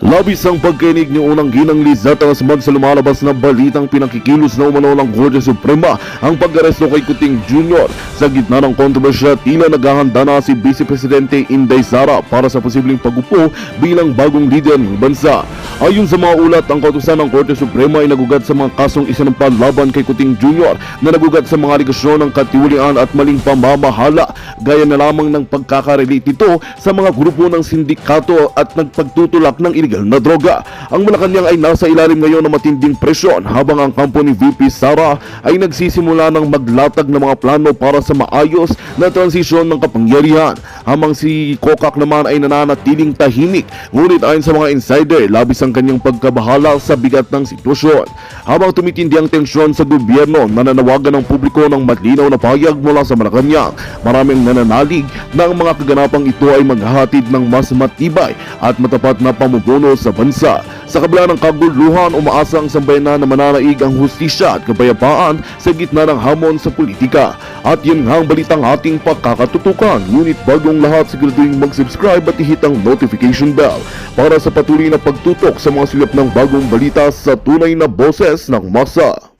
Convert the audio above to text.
Labis ang pagkinig ni unang ginang Lizetta Nasmad sa lumalabas na balitang pinakikilos na umano ng Korte Suprema ang pag-aresto kay Kuting Jr. Sa gitna ng kontrobersya, tila naghahanda na si Vice Presidente Inday Sara para sa posibleng pagupo bilang bagong leader ng bansa. Ayon sa mga ulat, ang kautusan ng Korte Suprema ay nagugat sa mga kasong isinampa laban kay Kuting Jr. na nagugat sa mga aligasyon ng katiwalian at maling pamamahala, gaya na lamang ng pagkakarelate nito sa mga grupo ng sindikato at nagpagtutulak ng illegal na droga. Ang Malacanang ay nasa ilalim ngayon ng matinding presyon habang ang kampo ni VP Sara ay nagsisimula ng maglatag ng mga plano para sa maayos na transisyon ng kapangyarihan. Habang si Kokak naman ay nananatiling tahimik, ngunit ayon sa mga insider, labis ang kanyang pagkabahala sa bigat ng sitwasyon. Habang tumitindi ang tensyon sa gobyerno, nananawagan ng publiko ng malinaw na pahayag mula sa Malacanang. Maraming nananalig na ang mga kaganapang ito ay maghahatid ng mas matibay at matapat na pamumuno sa bansa. Sa kabila ng kaguluhan, umaasa ang sambayanan na mananaig ang hustisya at kapayapaan sa gitna ng hamon sa politika. At yun nga ang balitang ating pagkakatutukan. Ngunit bagong lahat, siguraduhin mag-subscribe at i-hit ang notification bell para sa patuloy na pagtutok sa mga silip ng bagong balita sa tunay na boses ng masa.